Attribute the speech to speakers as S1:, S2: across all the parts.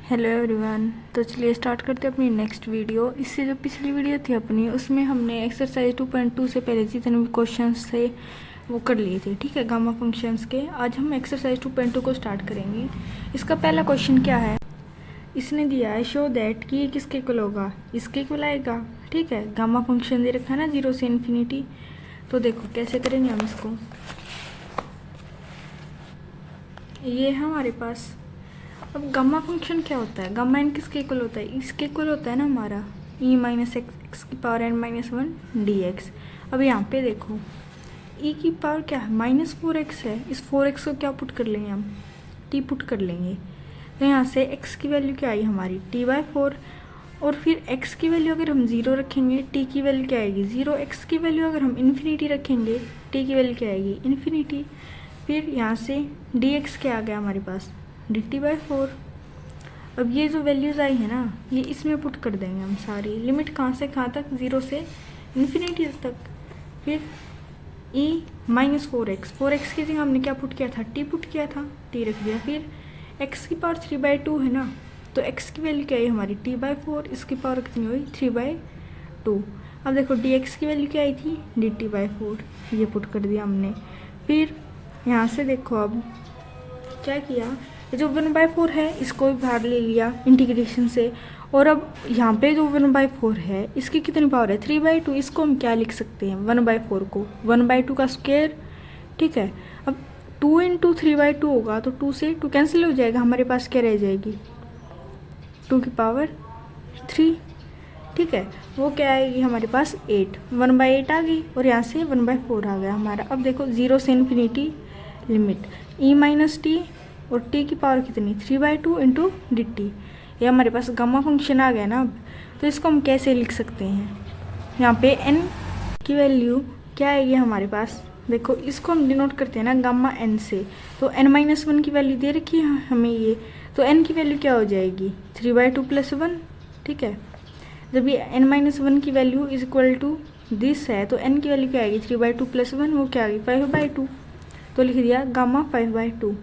S1: Hello everyone. तो चलिए start करते हैं अपनी नेक्स्ट वीडियो। इससे जो पिछली वीडियो थी अपनी, उसमें हमने एक्सरसाइज 2.2 से पहले जितने भी क्वेश्चंस थे वो कर लिए थे, ठीक है, गामा फंक्शंस के। आज हम एक्सरसाइज 2.2 को स्टार्ट करेंगे। इसका पहला क्वेश्चन क्या है, इसने दिया है शो दैट कि ये किसके इक्वल होगा, इसके इक्वल आएगा, ठीक है। गामा फंक्शन दे रखा है ना 0 से इन्फिनिटी। तो देखो कैसे करेंगे हम इसको। ये है हमारे पास। अब गामा फंक्शन क्या होता है, गामा एन किसके इक्वल होता है, इसके इक्वल होता है ना हमारा e माइनस एक्स की पावर n माइनस 1 dx। अब यहाँ पे देखो e की पावर क्या है, -4x है। इस 4x को क्या पुट कर लेंगे हम, t पुट कर लेंगे। तो यहाँ से x की वैल्यू क्या आई हमारी t/4, और फिर x की वैल्यू अगर हम 0 रखेंगे t की वैल्यू क्या आएगी 0। x की वैल्यू अगर हम इन्फिनिटी रखेंगे t की वैल्यू क्या आएगी इन्फिनिटी। फिर यहाँ से dx क्या आ गया हमारे पास dt/4। अब ये जो वैल्यूज़ आई है ना, ये इसमें पुट कर देंगे हम सारी। लिमिट कहाँ से कहाँ तक, 0 से इन्फिनिटी तक। फिर e -4x की जगह हमने क्या पुट किया था, t पुट किया था, t रख दिया। फिर x की पावर 3/2 है ना, तो x की वैल्यू क्या आई हमारी t/4, इसकी पावर कितनी हुई 3/2। अब देखो dx की वैल्यू क्या आई थी dt/4, ये पुट कर दिया हमने। फिर यहाँ से देखो अब क्या किया, जो 1/4 है इसको भी बाहर ले लिया इंटीग्रेशन से। और अब यहाँ पे जो 1/4 है इसकी कितनी पावर है 3/2। इसको हम क्या लिख सकते हैं 1/4 को 1/2 का स्क्वायर, ठीक है। अब 2 × 3/2 होगा तो 2 से 2 कैंसिल हो जाएगा, हमारे पास क्या रह जाएगी 2 की पावर 3, ठीक है। वो क्या आएगी हमारे पास 8, 1/8 आ गई, और यहाँ से 1/4 आ गया हमारा। अब देखो 0 से infinity limit e minus T, और t की पावर कितनी 3/2 × dt। ये हमारे पास गामा फंक्शन आ गया ना। अब तो इसको हम कैसे लिख सकते हैं, यहाँ पे n की वैल्यू क्या आएगी हमारे पास, देखो इसको हम डिनोट करते हैं ना गामा n से। तो n-1 की वैल्यू दे रखी है हमें ये, तो n की वैल्यू क्या हो जाएगी 3/2 + 1, ठीक है। जब ये n-1 की value is equal to this है, तो n की वैल्यू क्या आएगी 3/2 + 1, वो क्या आ गई 5/2। तो लिख दिया गामा 5/2।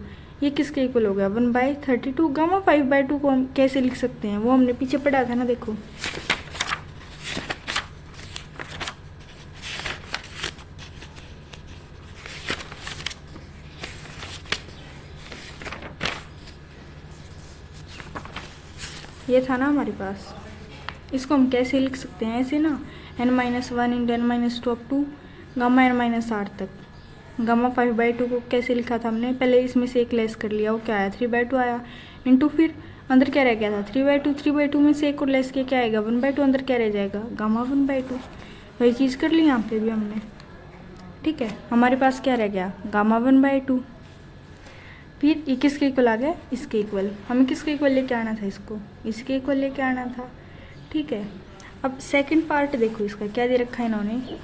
S1: ये किसके इक्वल हो गया 1/32। गामा 5/2 को हम कैसे लिख सकते हैं, वो हमने पीछे पढ़ा था ना, देखो ये था ना हमारे पास। इसको हम कैसे लिख सकते हैं, ऐसे ना n-1 × n-2 up to gamma n-r तक। गामा 5/2 को कैसे लिखा था हमने, पहले इसमें से एक लेस कर लिया, वो क्या आया 3/2 आया, इंटू फिर अंदर क्या रह गया था 3/2 में से एक और लेस किया क्या आएगा 1/2, अंदर क्या रह जाएगा गामा 1/2। वही चीज़ कर ली यहाँ पे भी हमने, ठीक है। हमारे पास क्या रह गया गामा 1/2। फिर ये किसके इक्वल आ गया, इसके इक्वल। हमें किसके इक्वल लेके आना था, इसको इसके इक्वल लेके आना था, ठीक है। अब सेकेंड पार्ट देखो, इसका क्या दे रखा है इन्होंने,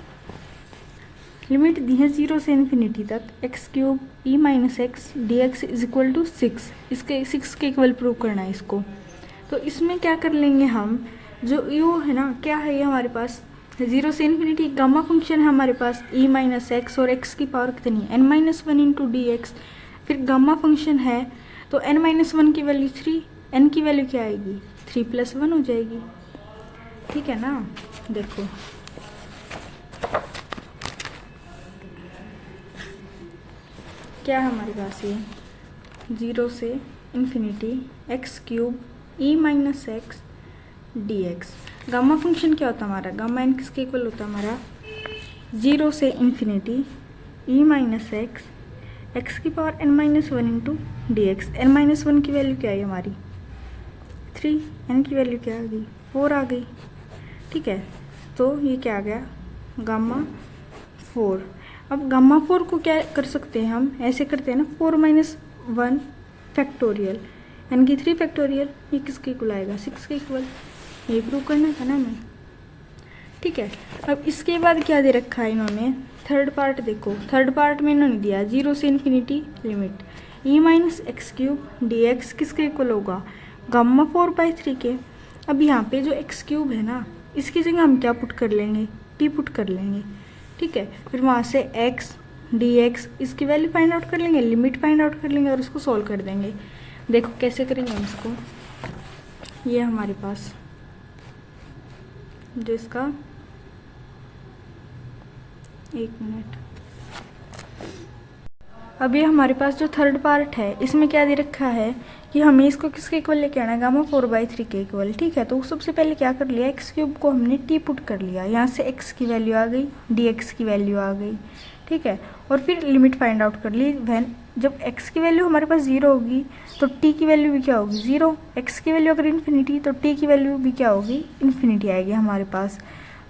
S1: लिमिट दी है 0 से इन्फिनिटी तक x³ e minus X dx is equal to 6। इसके 6 के इक्वल प्रूव करना है इसको। तो इसमें क्या कर लेंगे हम, जो यू है ना, क्या है ये हमारे पास 0 से इन्फिनिटी गामा फंक्शन है हमारे पास e माइनस एक्स, और x की पावर कितनी n-1 × dx। फिर गामा फंक्शन है तो n-1 की वैल्यू 3, n की वैल्यू क्या आएगी 3 + 1 हो जाएगी, ठीक है ना। देखो क्या है हमारे पास, ये 0 से infinity x³ e minus X dx। Gamma function क्या होता है हमारा, गामा n किसके इक्वल होता है हमारा 0 से infinity e minus x x की पावर n-1 × dx। n-1 की वैल्यू क्या है हमारी 3, n की वैल्यू क्या आ गई 4 आ गई, ठीक है। तो ये क्या आ गया गामा 4। अब गामा 4 को क्या कर सकते हैं हम, ऐसे करते हैं ना 4 - 1 फैक्टोरियल n की 3 फैक्टोरियल, ये किसके इक्वल आएगा 6 के इक्वल। ये प्रूव करना था ना हमें, ठीक है। अब इसके बाद क्या दे रखा है इन्होंने, थर्ड पार्ट देखो। थर्ड पार्ट में इन्होंने दिया 0 से infinity limit e minus x³ dx किसके इक्वल होगा गामा 4/3 के। अब यहाँ पे जो x³ है ना, इसकी जगह हम क्या पुट कर लेंगे t पुट कर लेंगे, ठीक है। फिर वहाँ से x dx इसकी वैल्यू फाइंड आउट कर लेंगे, लिमिट फाइंड आउट कर लेंगे और उसको सॉल्व कर देंगे। देखो कैसे करेंगे हम इसको। ये हमारे पास जो इसका, एक मिनट, अब ये हमारे पास जो थर्ड पार्ट है इसमें क्या दे रखा है कि हमें इसको किसके इक्वल लेके आना है, गामा 4/3 के इक्वल। ठीक है, तो सबसे पहले क्या कर लिया, x³ को हमने t पुट कर लिया, यहाँ से x की वैल्यू आ गई, dx की वैल्यू आ गई। ठीक है, और फिर लिमिट फाइंड आउट कर ली। वैन जब x की वैल्यू हमारे पास 0 होगी तो t की वैल्यू भी क्या होगी, 0। x की वैल्यू अगर इन्फिनिटी तो t की वैल्यू भी क्या होगी, इन्फिनिटी आएगी हमारे पास।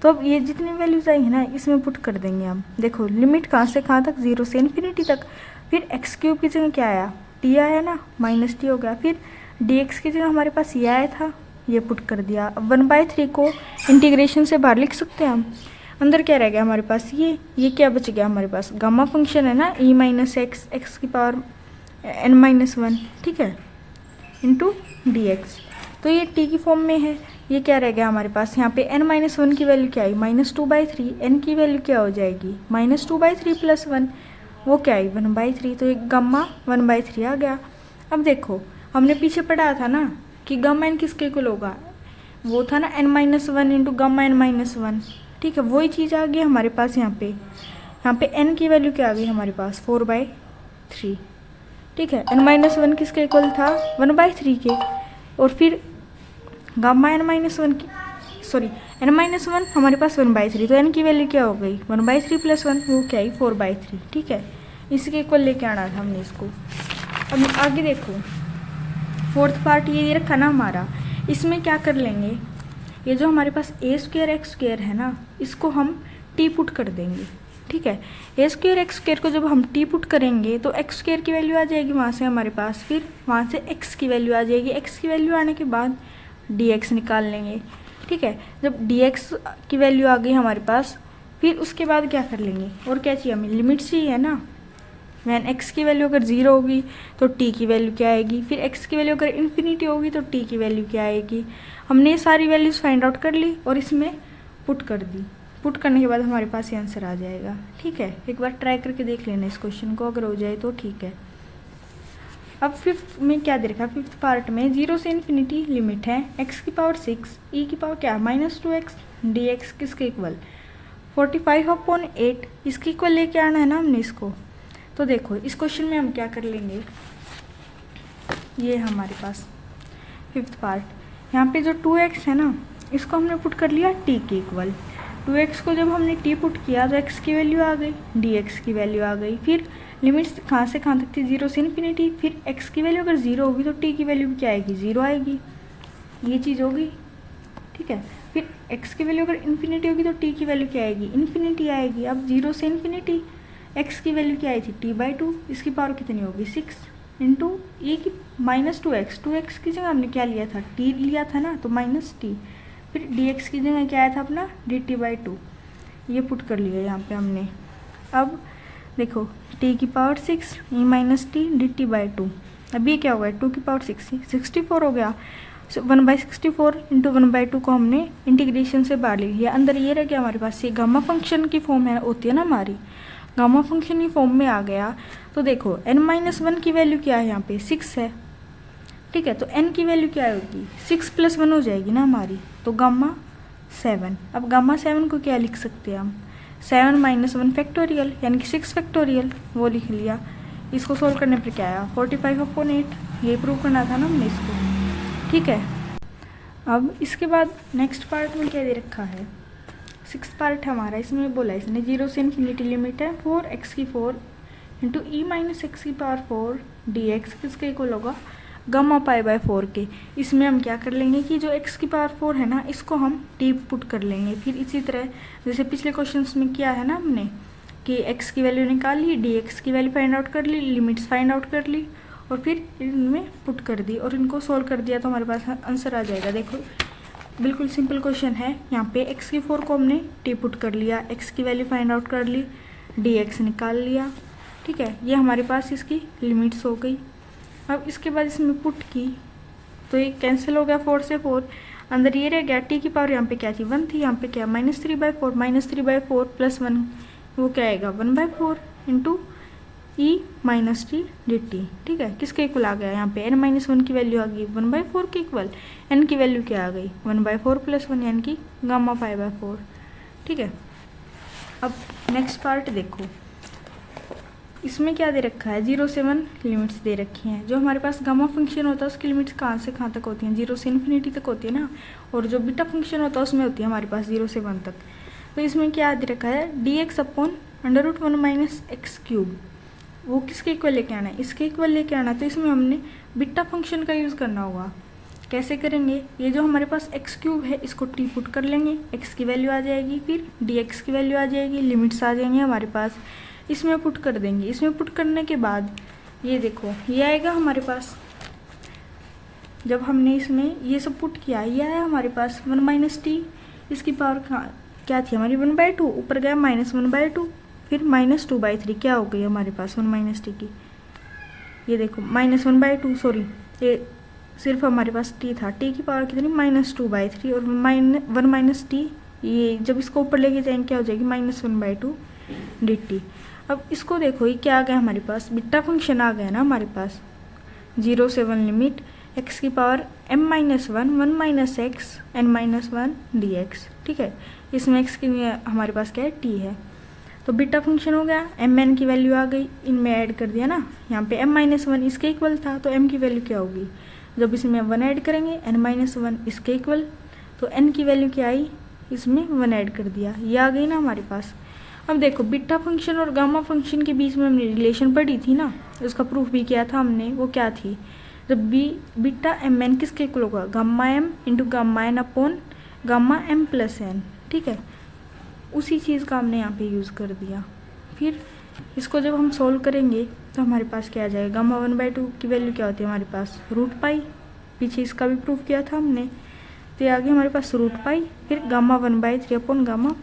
S1: तो अब ये जितनी वैल्यूज आई है ना इसमें पुट कर देंगे हम। देखो लिमिट कहाँ से कहाँ तक, 0 से इन्फिनिटी तक। फिर x³ की जगह क्या आया, t आया ना, -t हो गया। फिर dx की जगह हमारे पास ये आया था, ये पुट कर दिया। अब 1/3 को इंटीग्रेशन से बाहर लिख सकते हैं हम। अंदर क्या रह गया हमारे पास, ये क्या बच गया हमारे पास, गामा फंक्शन है ना, e-x की पावर n-1, ठीक है, इंटू dx। तो ये t की फॉर्म में है। ये क्या रह गया हमारे पास, यहाँ पे n-1 की वैल्यू क्या आई, -2/3। n की वैल्यू क्या हो जाएगी, -2/3 + 1, वो क्या आई, 1/3। तो ये गामा 1/3 आ गया। अब देखो हमने पीछे पढ़ा था ना कि गामा n किसके इक्वल होगा, वो था ना n-1 इंटू गामा n-1। ठीक है, वही चीज़ आ गई हमारे पास यहाँ पे n की वैल्यू क्या आ गई हमारे पास, 4/3। ठीक है, n-1 किसके इक्वल था, 1/3 के। और फिर गामा n-1 की, सॉरी n-1 हमारे पास 1/3, तो n की वैल्यू क्या हो गई, 1/3 + 1, वो क्या आई, 4/3। ठीक है, इसके इक्वल लेके आना था हमने इसको। अब आगे देखो, फोर्थ पार्ट ये रखा ना हमारा, इसमें क्या कर लेंगे, ये जो हमारे पास a² x² है ना, इसको हम t पुट कर देंगे। ठीक है, a² x² को जब हम t पुट करेंगे तो x² की वैल्यू आ जाएगी वहाँ से हमारे पास, फिर वहाँ से x की वैल्यू आ जाएगी। x की वैल्यू आने के बाद dx निकाल लेंगे। ठीक है, जब dx की वैल्यू आ गई हमारे पास, फिर उसके बाद क्या कर लेंगे, और क्या चाहिए हमें, लिमिट चाहिए ना। वैन x की वैल्यू अगर 0 होगी तो t की वैल्यू क्या आएगी, फिर x की वैल्यू अगर इन्फिनिटी होगी तो t की वैल्यू क्या आएगी। हमने ये सारी वैल्यूज़ फाइंड आउट कर ली और इसमें पुट कर दी। पुट करने के बाद हमारे पास ये आंसर आ जाएगा। ठीक है, एक बार ट्राई करके देख लेना इस क्वेश्चन को, अगर हो जाए तो ठीक है। अब फिफ्थ में क्या दे रखा है, फिफ्थ पार्ट में 0 से इन्फिनिटी लिमिट है, x⁶ e की पावर क्या, -2x dx किसके इक्वल, 45/8, इसके इक्वल लेके आना है ना हमने इसको। तो देखो इस क्वेश्चन में हम क्या कर लेंगे, ये हमारे पास फिफ्थ पार्ट, यहाँ पे जो 2x है ना, इसको हमने पुट कर लिया t के इक्वल। 2x को जब हमने t पुट किया तो x की वैल्यू आ गई, dx की वैल्यू आ गई। फिर लिमिट्स कहाँ से कहाँ तक थी, 0 से इन्फिनिटी। फिर x की वैल्यू अगर 0 होगी तो t की वैल्यू क्या आएगी, 0 आएगी, ये चीज़ होगी। ठीक है, फिर x की वैल्यू अगर इन्फिनिटी होगी तो t की वैल्यू क्या आएगी, इन्फिनिटी आएगी। अब 0 से इन्फिनिटी, x की वैल्यू क्या आई थी, t/2, इसकी पावर कितनी होगी, 6 इंटू e की -2x, 2x की जगह हमने क्या लिया था, t लिया था ना, तो -t। फिर dx की जगह क्या आया था अपना, dt/2, ये पुट कर लिया यहाँ पे हमने। अब देखो t की पावर 6 e-t dt/2, अब ये क्या हो गया, 2 की पावर 6 64 हो गया। 1/64 इंटू 1/2 को हमने इंटीग्रेशन से बाहर ले लिया, अंदर ये रह गया हमारे पास। ये गामा फंक्शन की फॉर्म है, होती है ना हमारी, गामा फंक्शन की फॉर्म में आ गया। तो देखो n-1 की वैल्यू क्या है, यहाँ पे 6 है। ठीक है, तो n की वैल्यू क्या होगी, 6 + 1 हो जाएगी ना हमारी, तो गामा 7। अब गामा 7 को क्या लिख सकते हैं हम, 7 - 1 फैक्टोरियल, यानी कि 6 फैक्टोरियल, वो लिख लिया। इसको सोल्व करने पर क्या आया, 45/8, ये प्रूव करना था ना हमने इसको। ठीक है, अब इसके बाद नेक्स्ट पार्ट में क्या दे रखा है, 6th पार्ट है हमारा। इसमें बोला इसने 0 से इन्फिनिटी लिमिट है 4x⁴ इंटू e-x⁴ dx किसके इक्वल होगा, गामा π/4 के। इसमें हम क्या कर लेंगे कि जो x⁴ है ना, इसको हम t पुट कर लेंगे। फिर इसी तरह जैसे पिछले क्वेश्चंस में किया है ना हमने, कि x की वैल्यू निकाल ली, dx की वैल्यू फाइंड आउट कर ली, लिमिट्स फाइंड आउट कर ली, और फिर इनमें पुट कर दी और इनको सोल्व कर दिया तो हमारे पास आंसर आ जाएगा। देखो बिल्कुल सिंपल क्वेश्चन है। यहाँ पे x⁴ को हमने t पुट कर लिया, x की वैल्यू फाइंड आउट कर ली, dx निकाल लिया। ठीक है, ये हमारे पास इसकी लिमिट्स हो गई। अब इसके बाद इसमें पुट की तो ये कैंसिल हो गया, 4 से 4, अंदर ये रह गया। t की पावर यहाँ पे क्या थी, 1 थी, यहाँ पे क्या -3/4 + 1, वो क्या आएगा 1/4 into E minus T D T. ठीक है, किसके इक्वल आ गया यहाँ पे n-1 की वैल्यू आ गई 1/4 के इक्वल। n की वैल्यू क्या आ गई 1/4 + 1 यानी कि गामा π/4। ठीक है, अब नेक्स्ट पार्ट देखो, इसमें क्या दे रखा है 0 से 1 लिमिट्स दे रखी हैं। जो हमारे पास गामा फंक्शन होता है उसकी लिमिट्स कहाँ से कहाँ तक होती हैं 0 से इन्फिनिटी तक होती है ना, और जो बीटा फंक्शन होता है उसमें होती है हमारे पास 0 से 1 तक। तो इसमें क्या दे रखा है dx/√1 - x³, वो किसके इक्वल लेके आना है, इसके इक्वल लेके आना है। तो इसमें हमने बीटा फंक्शन का यूज़ करना होगा। कैसे करेंगे, ये जो हमारे पास x³ है इसको t पुट कर लेंगे, x की वैल्यू आ जाएगी, फिर dx की वैल्यू आ जाएगी, लिमिट्स आ जाएंगे हमारे पास, इसमें पुट कर देंगे। इसमें पुट करने के बाद ये देखो ये आएगा हमारे पास, जब हमने इसमें ये सब पुट किया ये आया हमारे पास 1 - t, इसकी पावर क्या थी हमारी 1/2, ऊपर गया -1/2, फिर -2/3 क्या हो गई हमारे पास 1 - t की, ये देखो -1/2, सॉरी ये सिर्फ हमारे पास t था, t की पावर कितनी -2/3, और 1 - t, ये जब इसको ऊपर लेके जाएंगे क्या हो जाएगी -1/2 dt। अब इसको देखो ये क्या आ गया हमारे पास, बीटा फंक्शन आ गया ना हमारे पास, 0 से 1 लिमिट x की power m-1 1 - x n-1 dx। ठीक है, इसमें x की हमारे पास क्या है t है, तो बीटा फंक्शन हो गया, mn की वैल्यू आ गई, इनमें ऐड कर दिया ना, यहाँ पे m-1 इसके इक्वल था, तो m की वैल्यू क्या होगी, जब इसमें 1 ऐड करेंगे n-1 इसके इक्वल, तो n की वैल्यू क्या आई, इसमें 1 ऐड कर दिया, ये आ गई ना हमारे पास। अब देखो बीटा फंक्शन और गामा फंक्शन के बीच में हमने रिलेशन पढ़ी थी ना, उसका प्रूफ भी किया था हमने, वो क्या थी, जब बीटा mn किसके इक्वल होगा, gamma m × gamma n upon gamma m + n। ठीक है, उसी चीज़ का हमने यहाँ पे यूज़ कर दिया। फिर इसको जब हम सोल्व करेंगे तो हमारे पास क्या आ जाएगा, गामा 1/2 की वैल्यू क्या होती है हमारे पास √π, पीछे इसका भी प्रूफ किया था हमने, तो आगे हमारे पास √π, फिर गामा 1/3 अपॉन गामा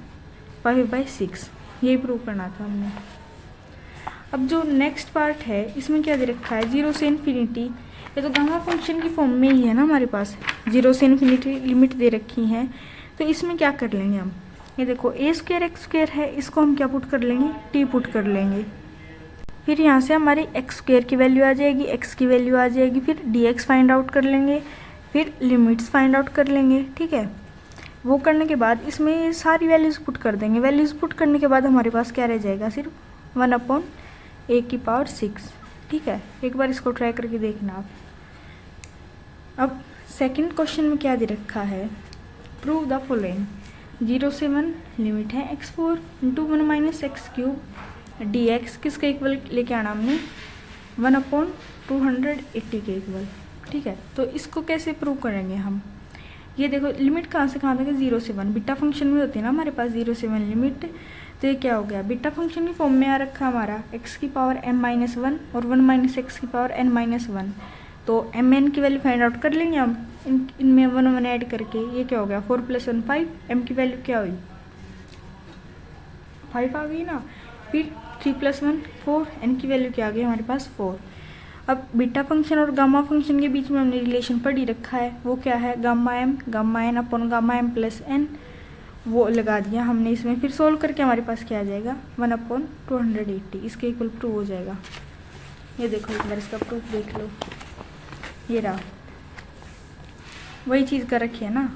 S1: π/6, यही प्रूव करना था हमने। अब जो नेक्स्ट पार्ट है इसमें क्या दे रखा है 0 से इन्फिनिटी, ये तो गामा फंक्शन की फॉर्म में ही है ना हमारे पास, 0 से इन्फिनिटी लिमिट दे रखी हैं। तो इसमें क्या कर लेंगे हम, ये देखो a² x² है, इसको हम क्या पुट कर लेंगे t पुट कर लेंगे, फिर यहाँ से हमारी x² की वैल्यू आ जाएगी, x की वैल्यू आ जाएगी, फिर dx फाइंड आउट कर लेंगे, फिर लिमिट्स फाइंड आउट कर लेंगे। ठीक है, वो करने के बाद इसमें ये सारी वैल्यूज़ पुट कर देंगे, वैल्यूज़ पुट करने के बाद हमारे पास क्या रह जाएगा सिर्फ 1/a⁶। ठीक है, एक बार इसको ट्राई करके देखना आप। अब सेकंड क्वेश्चन में क्या दे रखा है, प्रूव द फॉलोइंग, 0 से 1 लिमिट है x4 × 1 - x³ dx, किसके इक्वल लेके आना हमने 1/280 के इक्वल। ठीक है, तो इसको कैसे प्रूव करेंगे हम, ये देखो लिमिट कहाँ से कहाँ तक है 0 से 1, बीटा फंक्शन में होती है ना हमारे पास 0 से 1 लिमिट, तो ये क्या हो गया बीटा फंक्शन की फॉर्म में आ रखा हमारा x की पावर m-1 और 1 - x की पावर n-1, तो mn की वैल्यू फाइंड आउट कर लेंगे हम, इनमें 1 ऐड करके, ये क्या हो गया 4 + 1 5, m की वैल्यू क्या हुई 5 आ गई ना, फिर 3 + 1 4, n की वैल्यू क्या आ गई हमारे पास 4। अब बीटा फंक्शन और गामा फंक्शन के बीच में हमने रिलेशन पढ़ ही रखा है, वो क्या है gamma m gamma n upon gamma m + n, वो लगा दिया हमने इसमें, फिर सोल्व करके हमारे पास क्या आ जाएगा 1/280, इसके इक्वल प्रूव हो जाएगा। ये देखो एक बार इसका प्रूफ देख लो, ये रहा, वही चीज़ कर रखी है ना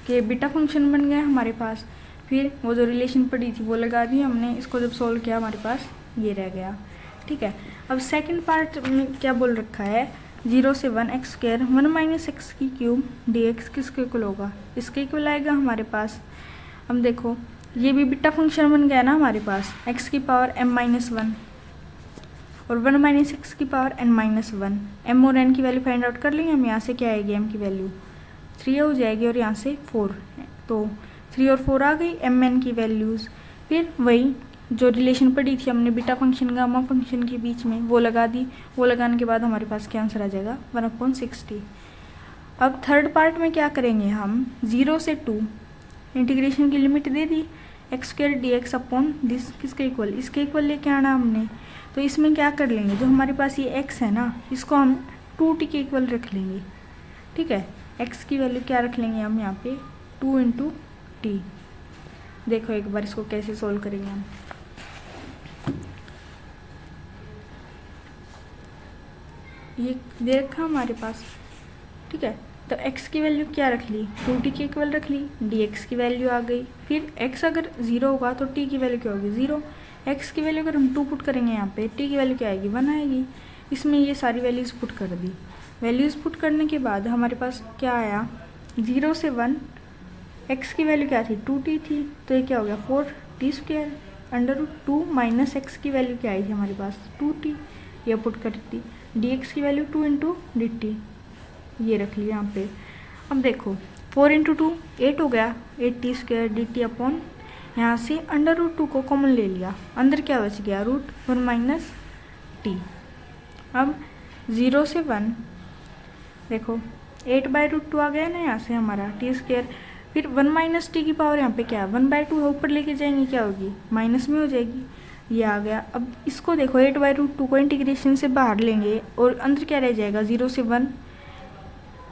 S1: कि बीटा फंक्शन बन गया हमारे पास, फिर वो जो रिलेशन पड़ी थी वो लगा दी हमने, इसको जब सोल्व किया हमारे पास ये रह गया। ठीक है, अब सेकंड पार्ट में क्या बोल रखा है 0 से 1 x² 1 - x³ dx किसके इक्वल होगा, इसके इक्वल आएगा हमारे पास। अब देखो ये भी बीटा फंक्शन बन गया ना हमारे पास, x की पावर m-1 और 1 - x की पावर n-1, m और n की वैल्यू फाइंड आउट कर लेंगे हम, यहाँ से क्या आएगी m की वैल्यू 3 हो जाएगी और यहाँ से 4, तो 3 और 4 आ गई mn की वैल्यूज़। फिर वही जो रिलेशन पड़ी थी हमने बीटा फंक्शन गामा फंक्शन के बीच में वो लगा दी, वो लगाने के बाद हमारे पास क्या आंसर आ जाएगा 1/60। अब थर्ड पार्ट में क्या करेंगे हम 0 से 2 इंटीग्रेशन की limit they the, x² dx upon this किसके इक्वल, इसके इक्वल लेके आना हमने। तो इसमें क्या कर लेंगे, जो हमारे पास ये x है ना इसको हम 2t के इक्वल रख लेंगे। ठीक है, x की वैल्यू क्या रख लेंगे हम यहाँ पे 2 × t। देखो एक बार इसको कैसे सोल्व करेंगे हम, ये दे रखा हमारे पास, ठीक है। तो x की वैल्यू क्या रख ली, 2t के इक्वल रख ली, dx की वैल्यू आ गई। फिर x अगर 0 होगा तो t की वैल्यू क्या होगी, 0। x की वैल्यू अगर हम 2 पुट करेंगे यहाँ पे, t की वैल्यू क्या आएगी, 1 आएगी। इसमें ये सारी वैल्यूज़ पुट कर दी। वैल्यूज़ पुट करने के बाद हमारे पास क्या आया, 0 से 1, x की वैल्यू क्या थी, 2t थी, तो ये क्या हो गया 4t² √2 माइनस x की वैल्यू क्या आई थी हमारे पास, 2t, ये पुट कर दी। dx की वैल्यू 2 × dt, ये रख लिया यहाँ पे। अब देखो 4 × 2 8 हो गया, 8t² dt अपॉन, यहाँ से √2 को कॉमन ले लिया, अंदर क्या बच गया, √1 माइनस t। अब 0 से 1 देखो 8/√2 आ गया ना यहाँ से हमारा t², फिर 1 माइनस टी की पावर यहाँ पे क्या है, 1/2 है, ऊपर लेके जाएंगे क्या होगी, माइनस में हो जाएगी, ये आ गया। अब इसको देखो 8/√2 को इंटीग्रेशन से बाहर लेंगे और अंदर क्या रह जाएगा, 0 से 1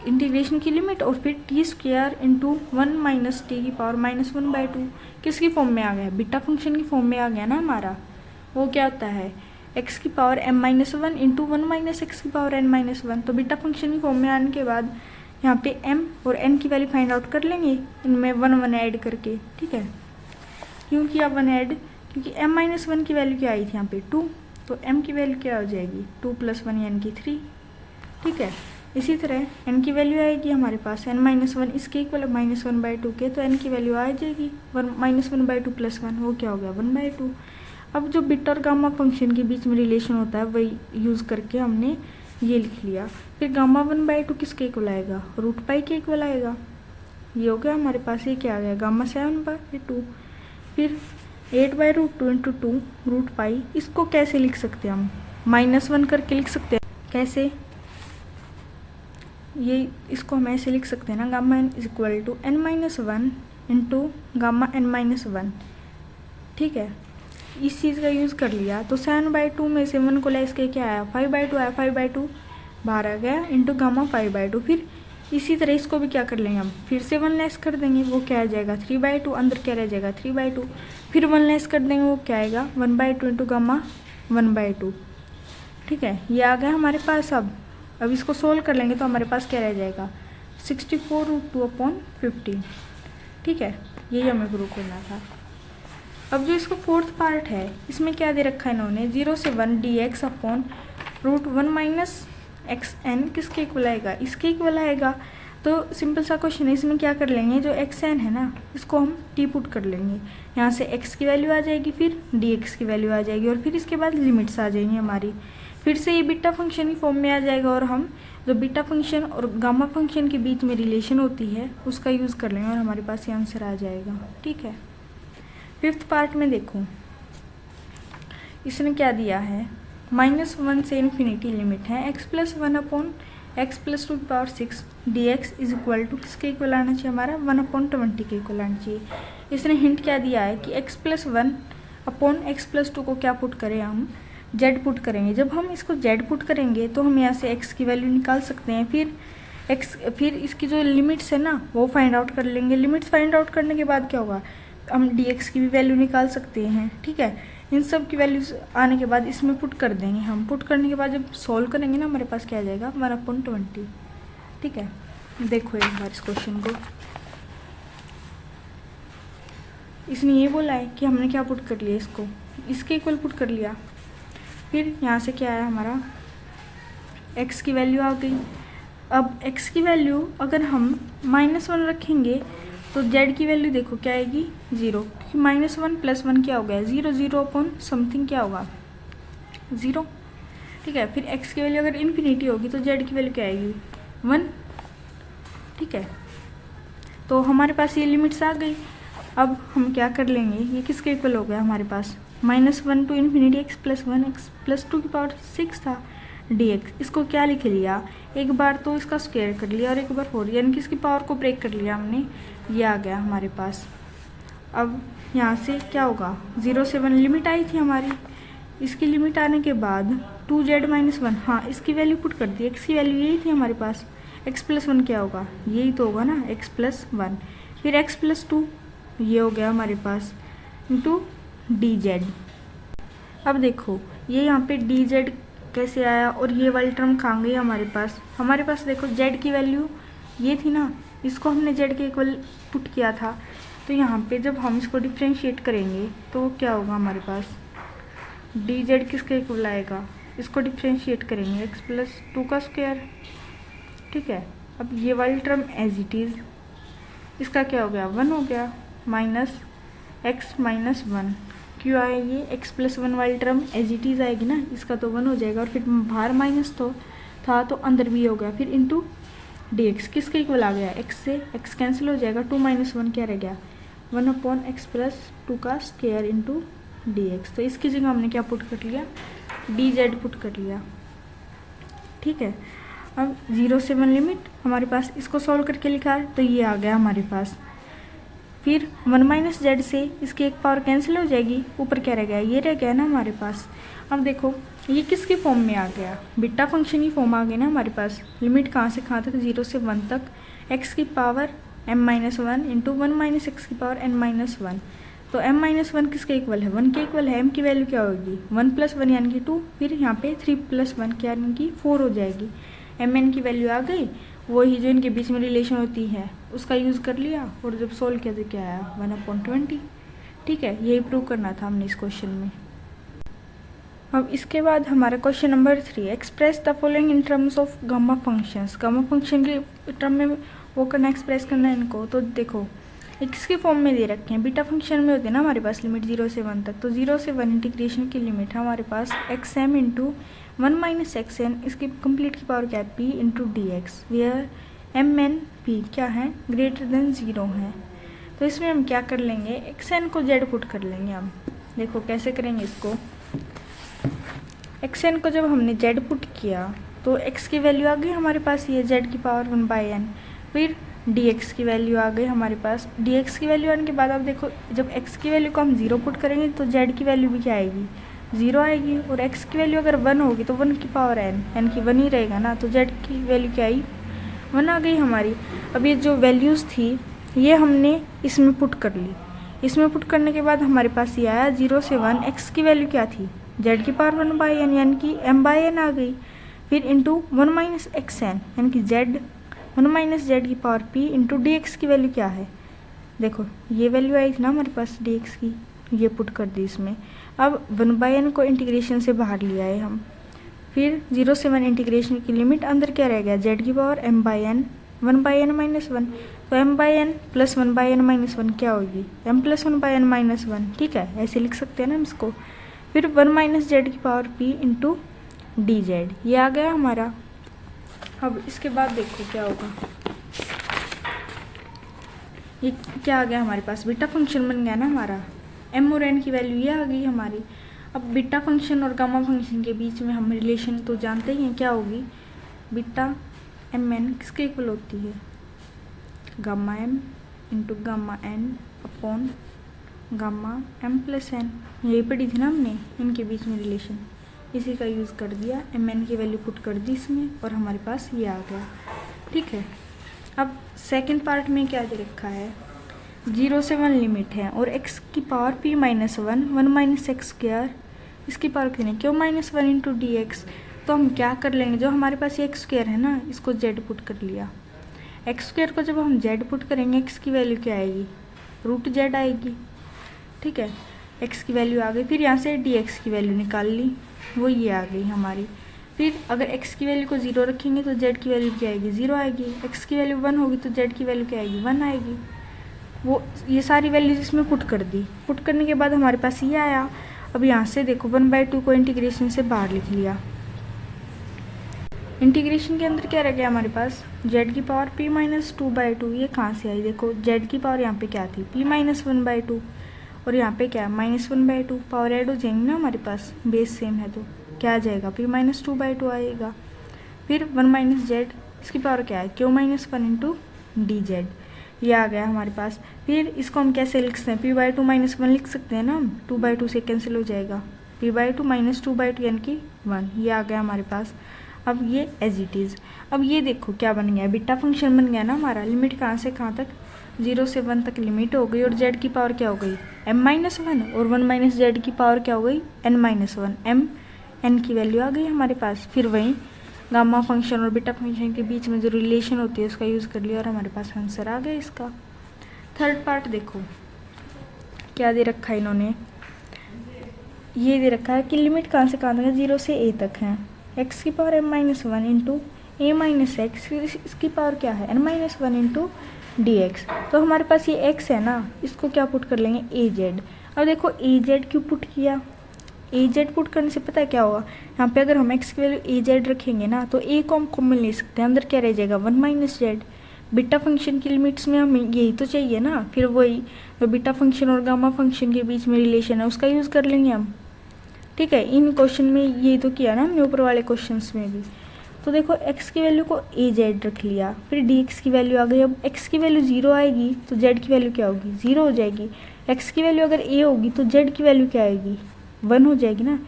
S1: इंटीग्रेशन की लिमिट और फिर t² × 1 माइनस टी की पावर -1/2 किसकी फॉर्म में आ गया, बीटा फंक्शन की फॉर्म में आ गया ना हमारा। वो क्या होता है, x की पावर m-1 × 1 माइनस x की पावर n-1। तो बीटा फंक्शन की फॉर्म में आने के बाद यहाँ पे m और n की वैल्यू फाइंड आउट कर लेंगे, इनमें 1 ऐड करके, ठीक है। क्यों किया 1 ऐड, क्योंकि m-1 की वैल्यू क्या आई थी यहाँ पे 2, तो m की वैल्यू क्या हो जाएगी 2 + 1 यानी कि 3, ठीक है। इसी तरह n की वैल्यू आएगी हमारे पास n-1 इसके इक्वल -1/2 के, तो n की वैल्यू आ जाएगी -1/2 + 1, वो क्या हो गया 1/2। अब जो बीटा और गामा फंक्शन के बीच में रिलेशन होता है वही यूज़ करके हमने ये लिख लिया। फिर गामा 1/2 किसके इक्वल आएगा, √π के इक्वल आएगा, ये हो गया हमारे पास। ये क्या आ गया, गामा 7/2। फिर 8/√2 × 2 √π, इसको कैसे लिख सकते हैं हम, -1 करके लिख सकते हैं, कैसे, ये इसको हम ऐसे लिख सकते हैं ना, gamma n = n-1 × gamma n-1, ठीक है। इस चीज़ का यूज़ कर लिया तो 7/2 में से 1 को लेस के क्या आया, 5/2 आया, 5/2 बाहर आ गया × गामा 5/2। फिर इसी तरह इसको भी क्या कर लेंगे हम, फिर से 1 लेस कर देंगे, वो क्या आ जाएगा 3/2, अंदर क्या रह जाएगा 3/2। फिर 1 लेस कर देंगे, वो क्या आएगा 1/2 × गामा 1/2, ठीक है। ये आ गया हमारे पास। अब इसको सोल्व कर लेंगे तो हमारे पास क्या रह जाएगा 64√2/50, ठीक है। यही हमें प्रूव करना था। अब जो इसका 4th पार्ट है, इसमें क्या दे रखा है इन्होंने, 0 से 1 dx अपॉन √1 माइनस xn किसके इक्वल आएगा, इसके इक्वल आएगा। तो सिंपल सा क्वेश्चन है, इसमें क्या कर लेंगे, जो xn है ना इसको हम t पुट कर लेंगे, यहाँ से x की वैल्यू आ जाएगी, फिर dx की वैल्यू आ जाएगी, और फिर इसके बाद लिमिट्स आ जाएंगी हमारी। फिर से ये बीटा फंक्शन की फॉर्म में आ जाएगा, और हम जो बीटा फंक्शन और गामा फंक्शन के बीच में रिलेशन होती है उसका यूज़ कर लेंगे और हमारे पास ये आंसर आ जाएगा, ठीक है। 5th पार्ट में देखो इसने क्या दिया है, -1 से इन्फिनिटी लिमिट है x + 1 upon x + 2⁶ dx is equal to किसके इक्वल आना चाहिए हमारा 1/20 के इक्वल आना चाहिए। इसने हिंट क्या दिया है कि x + 1 अपॉन x + 2 को क्या पुट करें, हम z पुट करेंगे। जब हम इसको z पुट करेंगे तो हम यहाँ से x की वैल्यू निकाल सकते हैं, फिर इसकी जो लिमिट्स है ना वो फाइंड आउट कर लेंगे। लिमिट्स फाइंड आउट करने के बाद क्या होगा, हम dx की भी वैल्यू निकाल सकते हैं, ठीक है। इन सब की वैल्यूज आने के बाद इसमें पुट कर देंगे हम। पुट करने के बाद जब सॉल्व करेंगे ना हमारे पास क्या आ जाएगा 1/20, ठीक है। देखो एक बार इस क्वेश्चन को, इसने ये बोला है कि हमने क्या पुट कर लिया, इसको इसके इक्वल पुट कर लिया। फिर यहाँ से क्या आया हमारा x की वैल्यू आ गई। अब x की वैल्यू अगर हम -1 रखेंगे तो z की वैल्यू देखो क्या आएगी 0, क्योंकि -1 + 1 क्या हो गया 0, 0 अपॉन समथिंग क्या होगा 0, ठीक है। फिर x की वैल्यू अगर इन्फिनिटी होगी तो z की वैल्यू क्या आएगी 1, ठीक है। तो हमारे पास ये लिमिट्स आ गई। अब हम क्या कर लेंगे, ये किसके इक्वल हो गया हमारे पास -1 to ∞ x + 1 x + 2⁶ था dx। इसको क्या लिख लिया, एक बार तो इसका स्क्वायर कर लिया और एक बार 4, यानी कि इसकी पावर को ब्रेक कर लिया हमने, ये आ गया हमारे पास। अब यहाँ से क्या होगा 0 से 1 लिमिट आई थी हमारी, इसकी लिमिट आने के बाद 2z - 1, हाँ इसकी वैल्यू पुट कर दी, x की वैल्यू यही थी हमारे पास, x + 1 क्या होगा यही तो होगा ना x + 1, फिर x + 2 ये हो गया हमारे पास इंटू dz। अब देखो ये यहाँ पे dz कैसे आया और ये वाली टर्म कहाँ गई हमारे पास देखो z की वैल्यू ये थी ना, इसको हमने z के इक्वल पुट किया था। तो यहाँ पे जब हम इसको डिफ्रेंशिएट करेंगे तो क्या होगा हमारे पास, dz किसके इक्वल आएगा, इसको डिफ्रेंशिएट करेंगे x प्लस 2 का स्क्वायर। ठीक है, अब ये वाली टर्म एज इट इज़, इसका क्या हो गया 1 हो गया, माइनस x माइनस 1। क्यों आएगी, x प्लस 1 वाली टर्म एज इट इज़ आएगी ना, इसका तो 1 हो जाएगा और फिर बाहर माइनस तो था तो अंदर भी हो गया, फिर इंटू dx किसके इक्वल आ गया, x से x कैंसिल हो जाएगा, 2 माइनस 1 क्या रह गया 1/x प्लस 2 का स्क्वायर इंटू dx। तो इसकी जगह हमने क्या पुट कर लिया, dz पुट कर लिया। ठीक है, अब 0 से 1 लिमिट हमारे पास, इसको सॉल्व करके लिखा है तो ये आ गया हमारे पास। फिर 1 माइनस जेड से इसकी एक पावर कैंसिल हो जाएगी, ऊपर क्या रह गया, ये रह गया ना हमारे पास। अब देखो ये किसके फॉर्म में आ गया, बीटा फंक्शन की फॉर्म आ गई ना हमारे पास। लिमिट कहाँ से कहाँ तक, 0 से 1 तक, x की power m-1 into 1 minus x की पावर n-1। तो m-1 किसके इक्वल है, 1 के इक्वल है। m की वैल्यू क्या होगी 1 प्लस 1 यानी कि 2, फिर यहाँ पे 3 प्लस 1 यानी कि 4 हो जाएगी। mn की वैल्यू आ गई, वही जो इनके बीच में रिलेशन होती है उसका यूज़ कर लिया और जब सोल्व किया तो क्या आया 1/20। ठीक है, यही प्रूव करना था हमने इस क्वेश्चन में। अब इसके बाद हमारा question number 3, express the following in terms of gamma functions. Gamma function के टर्म में वो करना, एक्सप्रेस करना है इनको। तो देखो किसके फॉर्म में दे रखे हैं, बीटा फंक्शन में होते हैं ना हमारे पास लिमिट 0 से 1 तक। तो 0 से 1 इंटीग्रेशन की लिमिट है हमारे पास xm इंटू 1 माइनस xn, इसकी कंप्लीट की पावर क्या है p into D X, where mn p क्या है ग्रेटर देन 0 है। तो इसमें हम क्या कर लेंगे, xn को z पुट कर लेंगे हम। देखो कैसे करेंगे इसको, xn को जब हमने z पुट किया तो x की वैल्यू आ गई हमारे पास ये z की पावर 1/n, फिर dx की वैल्यू आ गई हमारे पास। dx की वैल्यू आने के बाद आप देखो जब x की वैल्यू को हम 0 पुट करेंगे तो z की वैल्यू भी क्या आएगी 0 आएगी, और x की वैल्यू अगर 1 होगी तो 1 की पावर n यानी कि 1 ही रहेगा ना, तो z की वैल्यू क्या आई 1 आ गई हमारी। अब ये जो वैल्यूज़ थी ये हमने इसमें पुट कर ली। इसमें पुट करने के बाद हमारे पास ये आया 0 से 1, x की वैल्यू क्या थी z की पावर 1/n यानी कि m/n आ गई, फिर इंटू 1 माइनस xn यानी कि z 1 माइनस जेड की power p into D x की वैल्यू क्या है, देखो ये वैल्यू आई थी ना हमारे पास dx की, ये पुट कर दी इसमें। अब 1/n को इंटीग्रेशन से बाहर लिया है हम, फिर 0 से 1 इंटीग्रेशन की लिमिट, अंदर क्या रह गया z की पावर m/n 1/n माइनस 1, तो m/n प्लस 1/n माइनस 1 क्या होगी m प्लस 1/n माइनस 1। ठीक है, ऐसे लिख सकते हैं ना हम इसको। फिर 1 माइनस जेड की power p into D Z, ये आ गया हमारा। अब इसके बाद देखो क्या होगा, ये क्या आ गया हमारे पास, बीटा फंक्शन बन गया ना हमारा। m और n की वैल्यू ये आ गई हमारी। अब बीटा फंक्शन और गामा फंक्शन के बीच में हम रिलेशन तो जानते ही हैं क्या होगी, बीटा mn किसके इक्वल होती है gamma m into gamma n upon gamma m plus n। यही पढ़ी थी ना हमने इनके बीच में रिलेशन, इसी का यूज़ कर दिया, mn की वैल्यू पुट कर दी इसमें और हमारे पास ये आ गया। ठीक है, अब सेकंड पार्ट में क्या दे रखा है, 0 से 1 लिमिट है और x की power p minus 1 minus x square, इसकी पावर कितनी क्यों -1 इंटू डी एक्स। तो हम क्या कर लेंगे, जो हमारे पास ये एक्स स्क्वायर है ना इसको z पुट कर लिया। एक्स स्क्वायर को जब हम z पुट करेंगे x की वैल्यू क्या आएगी √z आएगी। ठीक है, x की वैल्यू आ गई, फिर यहाँ से dx की वैल्यू निकाल ली, वो ये आ गई हमारी। फिर अगर x की वैल्यू को 0 रखेंगे तो z की वैल्यू क्या आएगी 0 आएगी, x की वैल्यू 1 होगी तो z की वैल्यू क्या आएगी 1 आएगी। वो ये सारी वैल्यूज इसमें पुट कर दी। पुट करने के बाद हमारे पास ये आया। अब यहाँ से देखो 1/2 को इंटीग्रेशन से बाहर लिख लिया। इंटीग्रेशन के अंदर क्या रह गया हमारे पास z की पावर p माइनस 2/2, ये कहाँ से आई, देखो z की पावर यहाँ पे क्या थी p माइनस 1/2 और यहाँ पे क्या -1/2, पावर ऐड हो जाएंगे ना हमारे पास, बेस सेम है तो क्या आ जाएगा p माइनस 2/2 आएगा। फिर 1 माइनस जेड, इसकी पावर क्या है q minus 1 into D Z, ये आ गया हमारे पास। फिर इसको हम कैसे लिख सकते हैं, p/2 माइनस 1 लिख सकते हैं ना हम, 2/2 से कैंसिल हो जाएगा, p/2 माइनस 2/2 यानी कि 1, ये आ गया हमारे पास। अब ये एज इट इज़। अब ये देखो क्या बन गया, बीटा फंक्शन बन गया ना हमारा। लिमिट कहाँ से कहाँ तक 0 से 1 तक लिमिट हो गई और z की पावर क्या हो गई m-1 और 1 माइनस जेड की पावर क्या हो गई n-1, m एन की वैल्यू आ गई हमारे पास। फिर वहीं गामा फंक्शन और बीटा फंक्शन के बीच में जो रिलेशन होती है उसका यूज़ कर लिया और हमारे पास आंसर आ गया इसका। थर्ड पार्ट देखो क्या दे रखा है इन्होंने, ये दे रखा है कि लिमिट कहाँ से कहाँ तक है, 0 से a तक है। x की power m-1 into a minus x, फिर इसकी पावर क्या है n-1 इंटू dx। तो हमारे पास ये x है ना, इसको क्या पुट कर लेंगे az। अब देखो az क्यों पुट किया, az पुट करने से पता है क्या होगा, यहाँ पे अगर हम x की वैल्यू az रखेंगे ना तो a को हम कॉमन ले सकते हैं, अंदर क्या रह जाएगा 1 माइनस जेड। बीटा फंक्शन की लिमिट्स में हमें यही तो चाहिए ना, फिर वही तो बीटा फंक्शन और गामा फंक्शन के बीच में रिलेशन है उसका यूज़ कर लेंगे हम। ठीक है, इन क्वेश्चन में यही तो किया ना हमने ऊपर वाले क्वेश्चंस में भी। तो देखो x की वैल्यू को az रख लिया, फिर dx की वैल्यू आ गई। अब x की वैल्यू 0 आएगी तो z की वैल्यू क्या होगी 0 हो जाएगी। x की वैल्यू अगर a होगी तो z की वैल्यू क्या आएगी 1 हो जाएगी ना।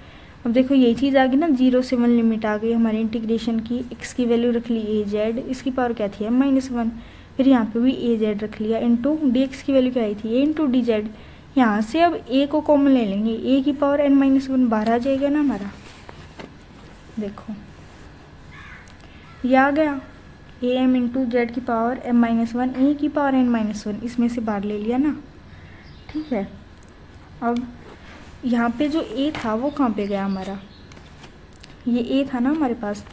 S1: अब देखो यही चीज़ आ गई ना, 0 से 1 लिमिट आ गई हमारी इंटीग्रेशन की। x की वैल्यू रख ली az, इसकी पावर क्या थी m-1, फिर यहाँ पे भी az रख लिया इंटू dx की वैल्यू क्या आई थी a इंटू dz। यहाँ से अब a को कॉमन ले लेंगे, a की पावर n-1 बाहर आ जाएगा ना हमारा। देखो ये आ गया am इंटू जेड की पावर m-1 a की पावर n-1, इसमें से बाहर ले लिया ना। ठीक है, अब यहाँ पे जो a था वो कहाँ पे गया हमारा, ये a था ना हमारे पास।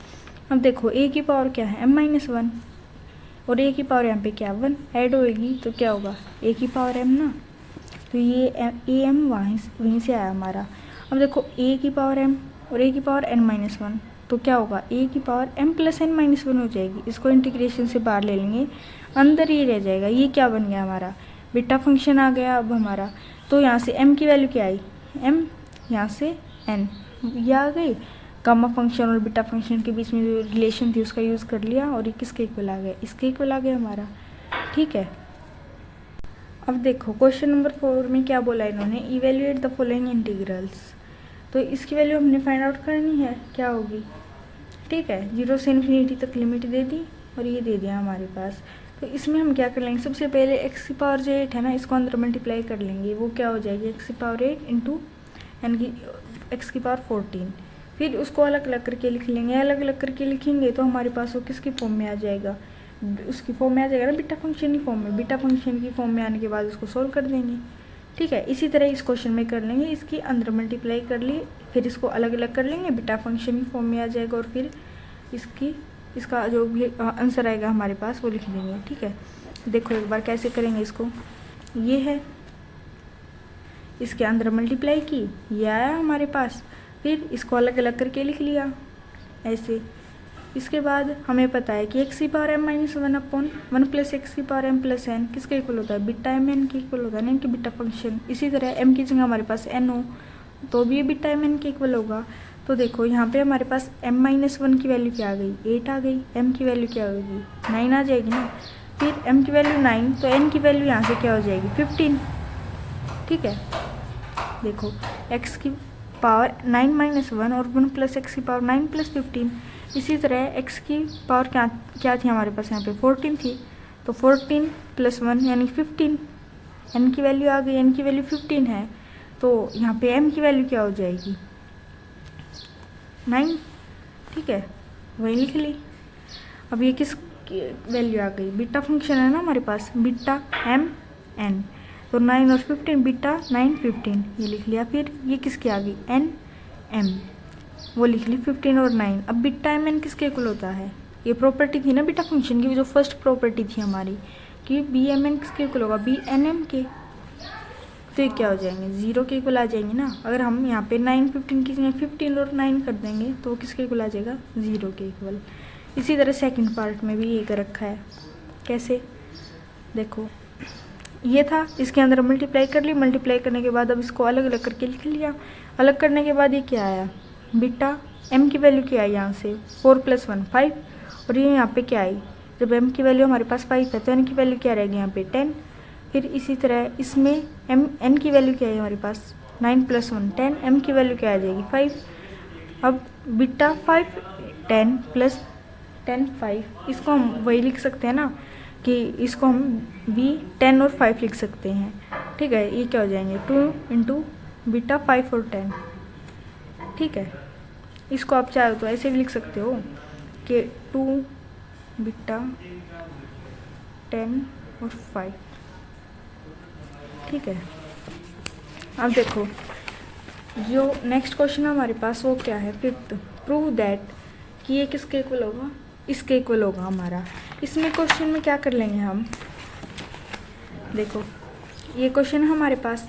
S1: अब देखो a की पावर क्या है m-1 और a की पावर यहाँ पे क्या 1, ऐड होएगी तो क्या होगा a की पावर m ना, तो ये am वहीं से आया हमारा। अब देखो a की पावर m और a की पावर n-1 तो क्या होगा a की पावर m प्लस n-1 हो जाएगी। इसको इंटीग्रेशन से बाहर ले लेंगे, अंदर ये रह जाएगा। ये क्या बन गया हमारा बीटा फंक्शन आ गया अब हमारा। तो यहाँ से m की वैल्यू क्या आई m, यहाँ से n, ये आ गई। गामा फंक्शन और बीटा फंक्शन के बीच में जो रिलेशन थी उसका यूज़ कर लिया और ये किसके इक्वल आ गया, इसके इक्वल आ गया हमारा। ठीक है, अब देखो क्वेश्चन नंबर 4 में क्या बोला इन्होंने, इवेल्युएट द फॉलोइंग इंटीग्रल्स। तो इसकी वैल्यू हमने फाइंड आउट करनी है क्या होगी। ठीक है, 0 से इन्फिनिटी तक लिमिट दे दी और ये दे दिया हमारे पास। तो इसमें हम क्या कर लेंगे, सबसे पहले x की पावर जो 8 है ना, इसको अंदर मल्टीप्लाई कर लेंगे। वो क्या हो जाएगी x की पावर 8 इंटू यानी कि x की पावर 14। फिर उसको अलग अलग करके लिख लेंगे, अलग अलग करके लिखेंगे तो हमारे पास वो किसकी फॉर्म में आ जाएगा, उसकी फॉर्म में आ जाएगा ना बीटा फंक्शन की फॉर्म में। बीटा फंक्शन की फॉर्म में आने के बाद उसको सोल्व कर देंगे। ठीक है, इसी तरह इस क्वेश्चन में कर लेंगे, इसकी अंदर मल्टीप्लाई कर ली, फिर इसको अलग अलग कर लेंगे, बीटा फंक्शन की फॉर्म में आ जाएगा और फिर इसका जो भी आंसर आएगा हमारे पास वो लिख देंगे। ठीक है, देखो एक बार कैसे करेंगे इसको। ये है, इसके अंदर मल्टीप्लाई की, ये आया हमारे पास, फिर इसको अलग अलग करके लिख लिया ऐसे। इसके बाद हमें पता है कि x की power m-1 upon 1 plus x की पावर m प्लस n किसके इक्वल होता है, बीटा m n के इक्वल होता है ना, इनकी बीटा फंक्शन। इसी तरह m की जगह हमारे पास n हो तो भी ये बीटा m n के इक्वल होगा। तो देखो यहाँ पे हमारे पास m-1 की वैल्यू क्या आ गई 8 आ गई, m की वैल्यू क्या होगी 9 आ जाएगी ना। फिर m की वैल्यू 9 तो n की वैल्यू यहाँ से क्या हो जाएगी 15। ठीक है, देखो x की पावर 9-1 और 1 प्लस एक्स की पावर 9 प्लस 15। इसी तरह x की पावर क्या थी हमारे पास यहाँ पे 14 थी, तो 14 प्लस 1 यानी 15। n की वैल्यू आ गई, n की वैल्यू 15 है तो यहाँ पे m की वैल्यू क्या हो जाएगी 9। ठीक है, वही लिख ली। अब ये किस वैल्यू आ गई, बीटा फंक्शन है ना हमारे पास, बीटा m n, तो 9 और 15 बीटा 9 15 ये लिख लिया। फिर ये किसकी आ गई n m, वो लिख ली 15 और 9। अब बीटा m n किसके इक्वल होता है, ये प्रॉपर्टी थी ना बीटा फंक्शन की, जो फर्स्ट प्रॉपर्टी थी हमारी कि बी एम एन किसके इक्वल होगा बी एन एम के। तो ये क्या हो जाएंगे 0 के इक्वल आ जाएंगे ना। अगर हम यहाँ पे 9 15 की जगह 15 और 9 कर देंगे तो वो किसके इक्वल आ जाएगा 0 के इक्वल। इसी तरह सेकंड पार्ट में भी ये कर रखा है। कैसे, देखो ये था, इसके अंदर मल्टीप्लाई कर ली, मल्टीप्लाई करने के बाद अब इसको अलग अलग करके लिख लिया। अलग करने के बाद ये क्या आया, बीटा m की वैल्यू क्या आई यहाँ से 4 + 1 5, और ये यहाँ पे क्या आई, जब m की वैल्यू हमारे पास 5 है तो n की वैल्यू क्या रहेगी यहाँ पे 10। फिर इसी तरह इसमें n की वैल्यू क्या है हमारे पास 9 + 1 10, m की वैल्यू क्या आ जाएगी 5। अब बीटा 5 10 + 10 5, इसको हम वही लिख सकते हैं ना कि इसको हम b 10 और 5 लिख सकते हैं। ठीक है, ये क्या हो जाएंगे 2 × बीटा 5 और 10। ठीक है, इसको आप चाहो तो ऐसे भी लिख सकते हो कि 2 बीटा 10 और 5, ठीक है। अब देखो जो नेक्स्ट क्वेश्चन है हमारे पास वो क्या है, 5th, प्रूव दैट कि ये किसके इक्वल होगा, इसके इक्वल होगा हमारा। इसमें क्वेश्चन में क्या कर लेंगे हम, देखो ये क्वेश्चन हमारे पास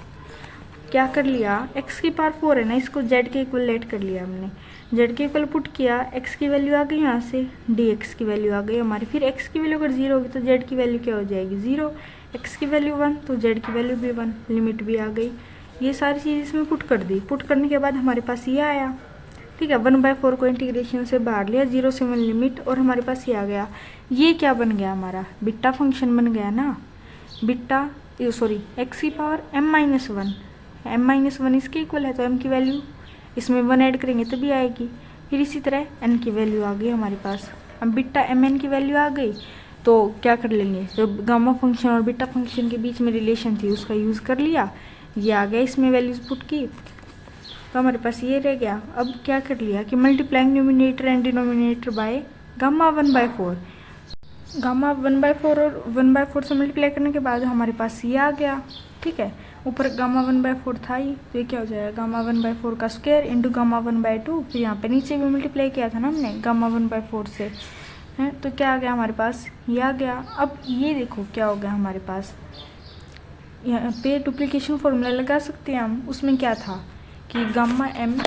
S1: क्या कर लिया, x की पावर 4 है ना, इसको z के इक्वल लेट कर लिया हमने, z के इक्वल पुट किया, x की वैल्यू आ गई यहाँ से, dx की वैल्यू आ गई हमारी। फिर x की वैल्यू अगर 0 होगी तो z की वैल्यू क्या हो जाएगी 0, x की वैल्यू 1 तो z की वैल्यू भी 1, लिमिट भी आ गई। ये सारी चीज़ इसमें पुट कर दी। पुट करने के बाद हमारे पास ये आया, ठीक है। 1/4 को इंटीग्रेशन से बाहर लिया, 0 से 1 लिमिट, और हमारे पास ये आ गया। ये क्या बन गया हमारा, बीटा फंक्शन बन गया ना, बीटा x की पावर m-1, m-1 इसके इक्वल है तो m की वैल्यू इसमें 1 ऐड करेंगे तभी आएगी। फिर इसी तरह n की वैल्यू आ गई हमारे पास। अब बीटा mn की वैल्यू आ गई तो क्या कर लेंगे, जो गामा फंक्शन और बीटा फंक्शन के बीच में रिलेशन थी उसका यूज़ कर लिया, ये आ गया, इसमें वैल्यूज पुट की तो हमारे पास ये रह गया। अब क्या कर लिया कि multiplying numerator and denominator by gamma 1/4, gamma 1/4 और 1/4 से मल्टीप्लाई करने के बाद हमारे पास ये आ गया, ठीक है। ऊपर गामा 1/4 था ही तो ये क्या हो जाएगा, गामा 1/4 का स्क्वायर इंटू गामा 1/2। फिर यहाँ पे नीचे भी मल्टीप्लाई किया था ना हमने गामा 1/4 से, है तो क्या आ गया हमारे पास, ये आ गया। अब ये देखो क्या हो गया हमारे पास, यहाँ पे डुप्लीकेशन फॉर्मूला लगा सकते हैं हम। उसमें क्या था कि गामा m,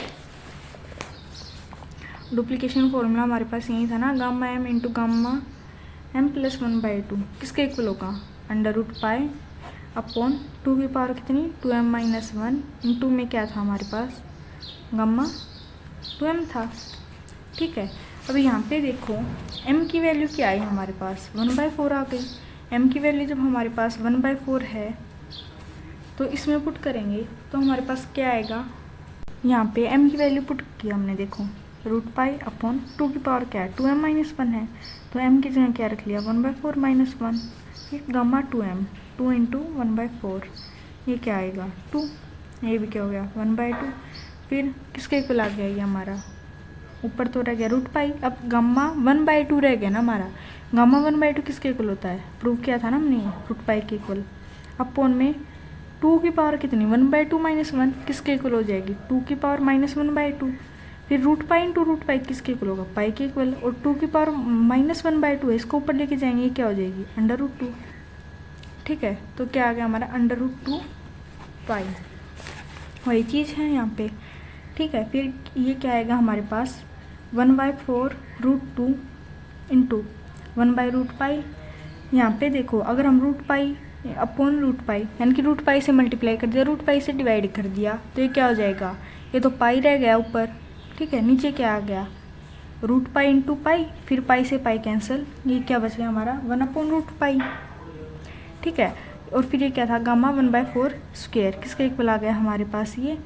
S1: डुप्लीकेशन फॉर्मूला हमारे पास यही था ना, gamma m into gamma m + 1/2 किसके इक्वल होगा, √π अपॉन 2 की पावर कितनी 2m-1 इंटू में क्या था हमारे पास गामा 2m था, ठीक है। अब यहाँ पे देखो m की वैल्यू क्या आई हमारे पास 1/4 आ गई। m की वैल्यू जब हमारे पास 1/4 है तो इसमें पुट करेंगे तो हमारे पास क्या आएगा, यहाँ पे m की वैल्यू पुट की हमने, देखो √π अपॉन 2 की पावर क्या है 2m-1 है तो m की जगह क्या रख लिया 1/4 - 1, फिर गामा 2m 2 इंटू 1/4, ये क्या आएगा 2, ये भी क्या हो गया 1/2। फिर किसके इक्वल आ गया ये हमारा, ऊपर तो रह गया √π, अब गामा 1/2 रह गया ना हमारा। गामा 1/2 किसके इक्वल होता है, प्रूव किया था ना हमने √π के इक्वल, अपॉन में 2 की पावर कितनी 1/2 - 1 किसके इक्वल हो जाएगी 2 की पावर -1/2। फिर √π इंटू √π किसके इक्वल होगा पाई के इक्वल, और 2 की पावर -1/2 है, इसको ऊपर लेके जाएंगे क्या हो जाएगी √2, ठीक है। तो क्या आ गया हमारा √2π, वही चीज़ है यहाँ पे, ठीक है। फिर ये क्या आएगा हमारे पास 1/4 √2 इंटू 1/√π। यहाँ पे देखो अगर हम √π अपॉन √π यानी कि √π से मल्टीप्लाई कर दिया, √π से डिवाइड कर दिया तो ये क्या हो जाएगा, ये तो पाई रह गया ऊपर, ठीक है। नीचे क्या आ गया √π इंटू पाई, फिर पाई से पाई कैंसिल, ये क्या बच गया हमारा 1/√π, ठीक है। और फिर ये क्या था गामा 1/4 स्क्वायर किसके इक्वल आ गया हमारे पास ये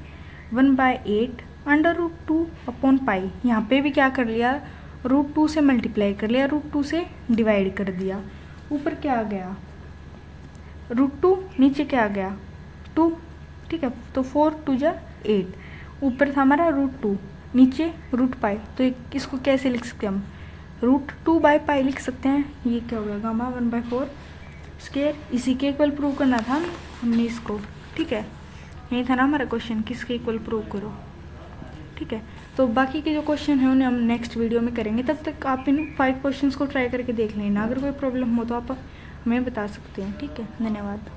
S1: 1/8 √2 अपॉन पाई। यहाँ पे भी क्या कर लिया √2 से मल्टीप्लाई कर लिया, √2 से डिवाइड कर दिया, ऊपर क्या आ गया √2, नीचे क्या आ गया 2, ठीक है। तो 4 × 2 = 8, ऊपर था हमारा √2 नीचे √π, तो इसको कैसे लिख सकते हैं हम √2/π लिख सकते हैं। ये क्या हो गया गामा 1/4 स्क्वायर, इसी के इक्वल प्रूव करना था हमने इसको, ठीक है। यही था ना हमारा क्वेश्चन, किसके इक्वल प्रूव करो, ठीक है। तो बाकी के जो क्वेश्चन है उन्हें हम नेक्स्ट वीडियो में करेंगे, तब तक आप इन 5 क्वेश्चंस को ट्राई करके देख लेना। अगर कोई प्रॉब्लम हो तो आप हमें बता सकते हैं, ठीक है। धन्यवाद।